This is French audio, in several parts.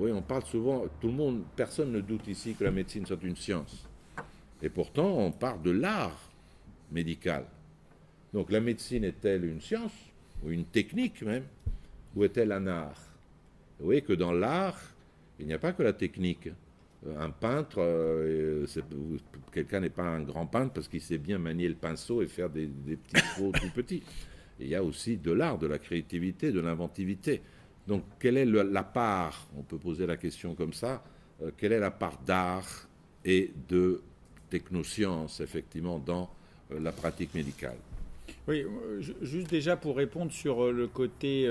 Oui, on parle souvent, tout le monde, personne ne doute ici que la médecine soit une science. Et pourtant, on parle de l'art médical. Donc la médecine est-elle une science, ou une technique même, ou est-elle un art? Vous voyez que dans l'art, il n'y a pas que la technique. Un peintre, quelqu'un n'est pas un grand peintre parce qu'il sait bien manier le pinceau et faire des petits chevaux tout petits. Et il y a aussi de l'art, de la créativité, de l'inventivité. Donc, quelle est la part, on peut poser la question comme ça, quelle est la part d'art et de technoscience, effectivement, dans la pratique médicale? Oui, juste déjà pour répondre sur le côté,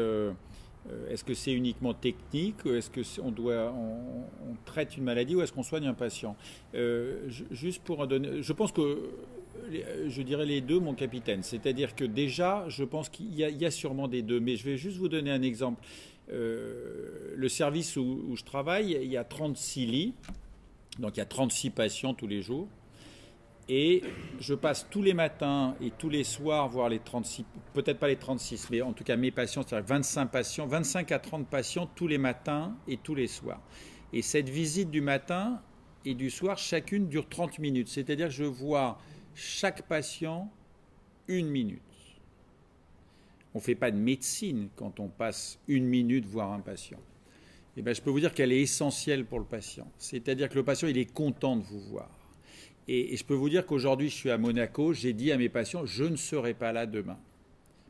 est-ce que c'est uniquement technique, est-ce que on traite une maladie ou est-ce qu'on soigne un patient? Juste pour en donner, je pense que je dirais les deux, mon capitaine. C'est-à-dire que déjà, je pense qu'il y a sûrement des deux, mais je vais juste vous donner un exemple. Le service où je travaille, il y a 36 lits, donc il y a 36 patients tous les jours. Et je passe tous les matins et tous les soirs voir les 36, peut-être pas les 36, mais en tout cas mes patients, c'est-à-dire 25 patients, 25 à 30 patients tous les matins et tous les soirs. Et cette visite du matin et du soir, chacune dure 30 minutes. C'est-à-dire que je vois chaque patient 1 minute. On ne fait pas de médecine quand on passe 1 minute voir un patient. Et bien, je peux vous dire qu'elle est essentielle pour le patient. C'est-à-dire que le patient, il est content de vous voir. Et je peux vous dire qu'aujourd'hui, je suis à Monaco, j'ai dit à mes patients, je ne serai pas là demain.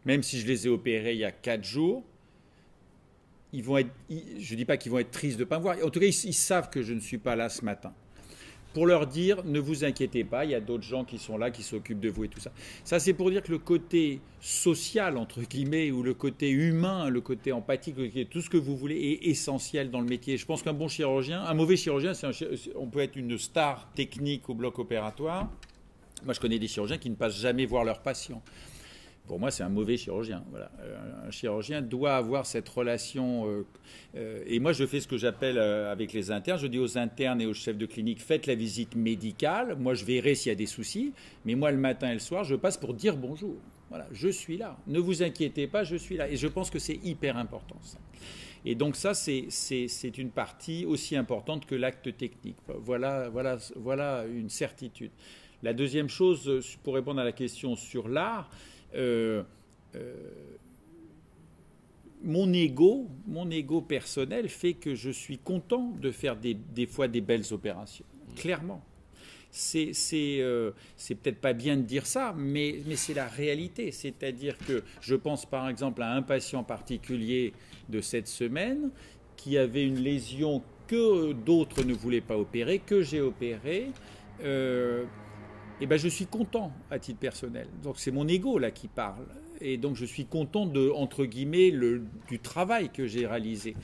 Même si je les ai opérés il y a 4 jours, je ne dis pas qu'ils vont être tristes de ne pas me voir. En tout cas, ils savent que je ne suis pas là ce matin. Pour leur dire, ne vous inquiétez pas, il y a d'autres gens qui sont là, qui s'occupent de vous et tout ça. Ça, c'est pour dire que le côté social, entre guillemets, ou le côté humain, le côté empathique, tout ce que vous voulez, est essentiel dans le métier. Je pense qu'un bon chirurgien, un mauvais chirurgien, on peut être une star technique au bloc opératoire. Moi, je connais des chirurgiens qui ne passent jamais voir leurs patients. Pour moi, c'est un mauvais chirurgien. Voilà. Un chirurgien doit avoir cette relation. Et moi, je fais ce que j'appelle avec les internes. Je dis aux internes et aux chefs de clinique, faites la visite médicale. Moi, je verrai s'il y a des soucis. Mais moi, le matin et le soir, je passe pour dire bonjour. Voilà, je suis là. Ne vous inquiétez pas, je suis là. Et je pense que c'est hyper important, ça. Et donc ça, c'est une partie aussi importante que l'acte technique. Voilà une certitude. La deuxième chose, pour répondre à la question sur l'art, mon ego personnel fait que je suis content de faire des fois des belles opérations, clairement. C'est peut-être pas bien de dire ça, mais c'est la réalité. C'est-à-dire que je pense par exemple à un patient particulier de cette semaine qui avait une lésion que d'autres ne voulaient pas opérer, que j'ai opéré. Et ben je suis content à titre personnel. Donc c'est mon ego là qui parle. Et donc je suis content de, entre guillemets, du travail que j'ai réalisé.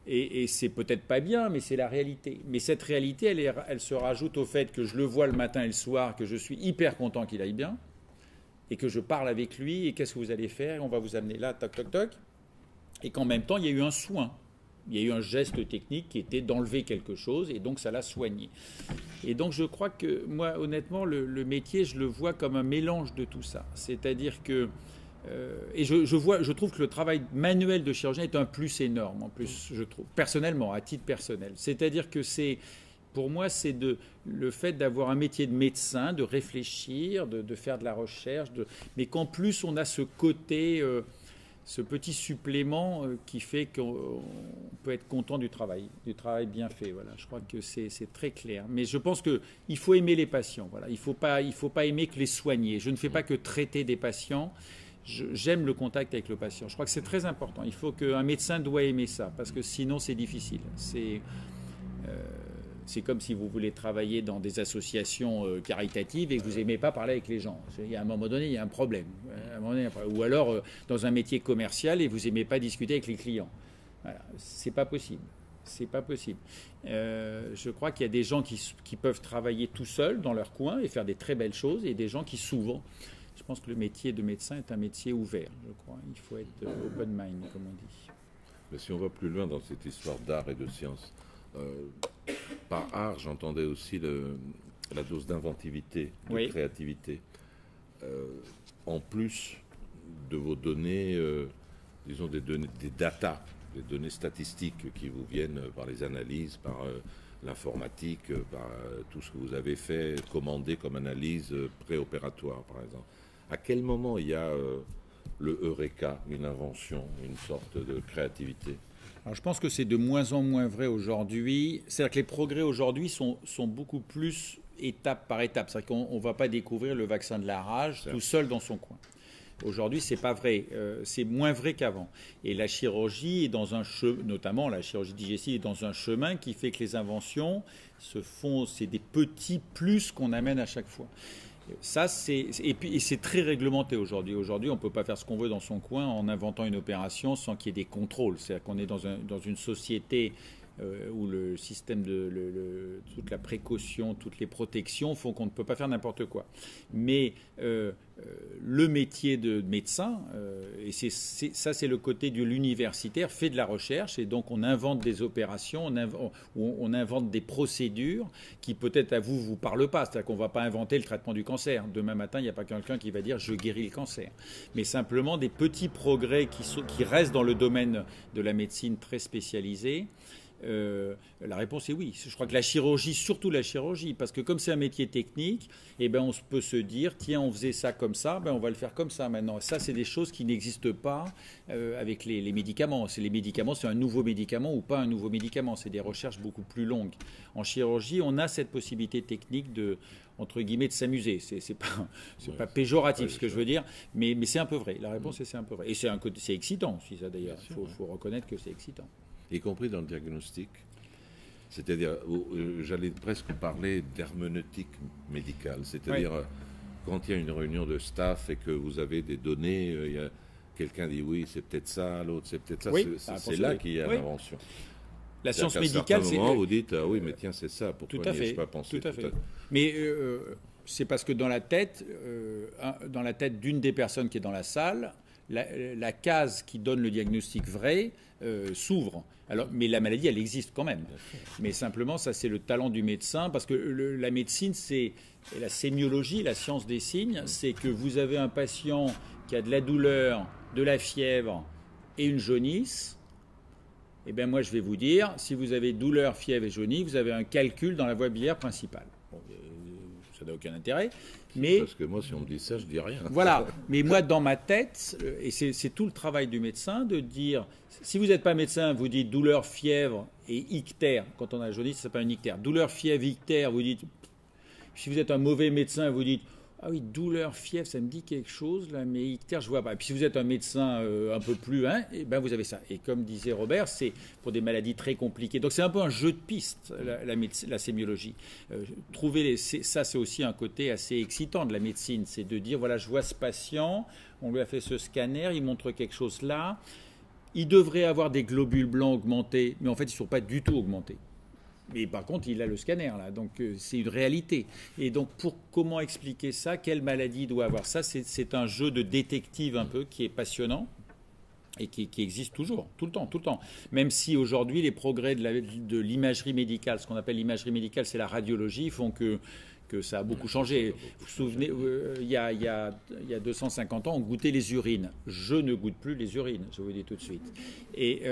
Et c'est peut-être pas bien, mais c'est la réalité. Mais cette réalité, elle se rajoute au fait que je le vois le matin et le soir, que je suis hyper content qu'il aille bien, et que je parle avec lui, et qu'est-ce que vous allez faire, on va vous amener là, toc, toc, toc. Et qu'en même temps, il y a eu un soin. Il y a eu un geste technique qui était d'enlever quelque chose, et donc ça l'a soigné. Et donc je crois que, moi, honnêtement, le métier, je le vois comme un mélange de tout ça. C'est-à-dire que... et je trouve que le travail manuel de chirurgien est un plus énorme, en plus, je trouve, personnellement, à titre personnel. C'est-à-dire que pour moi, c'est le fait d'avoir un métier de médecin, de réfléchir, de faire de la recherche, mais qu'en plus, on a ce côté... ce petit supplément qui fait qu'on peut être content du travail bien fait. Voilà. Je crois que c'est très clair. Mais je pense qu'il faut aimer les patients. Voilà. Il faut pas aimer que les soigner. Je ne fais pas que traiter des patients. J'aime le contact avec le patient. Je crois que c'est très important. Il faut qu'un médecin doit aimer ça, parce que sinon c'est difficile. C'est comme si vous voulez travailler dans des associations caritatives et que vous n'aimez pas parler avec les gens. À un moment donné, il y a un problème. Ou alors dans un métier commercial et vous n'aimez pas discuter avec les clients. Voilà. C'est pas possible. C'est pas possible. Je crois qu'il y a des gens qui peuvent travailler tout seuls dans leur coin et faire des très belles choses, et des gens qui souvent... Je pense que le métier de médecin est un métier ouvert, je crois. Il faut être open mind, comme on dit. Mais si on va plus loin dans cette histoire d'art et de science... par art, j'entendais aussi la dose d'inventivité, de créativité. En plus de vos données, disons des données, des data les données statistiques qui vous viennent par les analyses, par l'informatique, par tout ce que vous avez fait, commandé comme analyse préopératoire, par exemple. À quel moment il y a le eureka, une invention, une sorte de créativité? Alors, je pense que c'est de moins en moins vrai aujourd'hui. C'est-à-dire que les progrès aujourd'hui sont beaucoup plus étape par étape. C'est-à-dire qu'on ne va pas découvrir le vaccin de la rage tout seul dans son coin. Aujourd'hui, c'est pas vrai. C'est moins vrai qu'avant. Et la chirurgie est dans un chemin, notamment la chirurgie digestive est dans un chemin qui fait que les inventions se font, c'est des petits plus qu'on amène à chaque fois. Ça, et c'est très réglementé aujourd'hui. Aujourd'hui, on ne peut pas faire ce qu'on veut dans son coin en inventant une opération sans qu'il y ait des contrôles. C'est-à-dire qu'on est dans une société où le système toute la précaution, toutes les protections font qu'on ne peut pas faire n'importe quoi. Mais le métier de médecin, et ça c'est le côté de l'universitaire, fait de la recherche, et donc on invente des opérations, on invente des procédures qui peut-être à vous parlent pas. C'est-à-dire qu'on ne va pas inventer le traitement du cancer. Demain matin, il n'y a pas quelqu'un qui va dire je guéris le cancer. Mais simplement des petits progrès qui restent dans le domaine de la médecine très spécialisée. La réponse est oui. Je crois que la chirurgie, surtout la chirurgie, parce que comme c'est un métier technique, eh ben on peut se dire, tiens, on faisait ça comme ça, ben on va le faire comme ça maintenant. Ça, c'est des choses qui n'existent pas avec les médicaments. Les médicaments, c'est un nouveau médicament ou pas un nouveau médicament. C'est des recherches beaucoup plus longues. En chirurgie, on a cette possibilité technique de, entre guillemets, de s'amuser. C'est pas péjoratif ce que je veux dire, mais c'est un peu vrai. La réponse est c'est un peu vrai. Et c'est excitant aussi, ça d'ailleurs. Il faut reconnaître que c'est excitant. Y compris dans le diagnostic. C'est-à-dire, j'allais presque parler d'herméneutique médicale. C'est-à-dire, quand il y a une réunion de staff et que vous avez des données, quelqu'un dit oui, c'est peut-être ça, l'autre c'est peut-être ça. Oui, c'est là qu'il y a l'invention. La science médicale, c'est... À un moment, vous dites, ah oui, mais tiens, c'est ça, pourquoi n'y ai-je pas pensé? Tout à fait. Mais c'est parce que dans la tête d'une des personnes qui est dans la salle, la case qui donne le diagnostic vrai s'ouvre. Alors, mais la maladie, elle existe quand même. Mais simplement, ça, c'est le talent du médecin, parce que la médecine, c'est la sémiologie, la science des signes, c'est que vous avez un patient qui a de la douleur, de la fièvre et une jaunisse. Eh bien, moi, je vais vous dire, si vous avez douleur, fièvre et jaunisse, vous avez un calcul dans la voie biliaire principale. Bon, ça n'a aucun intérêt. Mais, parce que moi, si on me dit ça, je dis rien. Voilà. Mais moi, dans ma tête, et c'est tout le travail du médecin, de dire, si vous n'êtes pas médecin, vous dites douleur, fièvre et ictère. Quand on a jaunisse, ça s'appelle un ictère. Douleur, fièvre, ictère, vous dites... Si vous êtes un mauvais médecin, vous dites... Ah oui, douleur, fièvre, ça me dit quelque chose, là, mais ictère, je vois pas. Et puis si vous êtes un médecin un peu plus, eh ben vous avez ça. Et comme disait Robert, c'est pour des maladies très compliquées. Donc c'est un peu un jeu de piste, la sémiologie. Ça, c'est aussi un côté assez excitant de la médecine. C'est de dire, voilà, je vois ce patient, on lui a fait ce scanner, il montre quelque chose là. Il devrait avoir des globules blancs augmentés, mais en fait, ils ne sont pas du tout augmentés. Mais par contre, il a le scanner, là, donc c'est une réalité. Et donc, comment expliquer ça? Quelle maladie doit avoir ça? C'est un jeu de détective un peu qui est passionnant et qui existe toujours, tout le temps. Même si aujourd'hui, les progrès de l'imagerie médicale, ce qu'on appelle l'imagerie médicale, c'est la radiologie, font que ça a beaucoup changé. Vous vous souvenez, il y a 250 ans, on goûtait les urines. Je ne goûte plus les urines, je vous le dis tout de suite. Et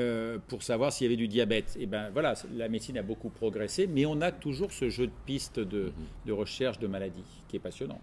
pour savoir s'il y avait du diabète. Et ben voilà, la médecine a beaucoup progressé, mais on a toujours ce jeu de pistes de recherche de maladies qui est passionnant.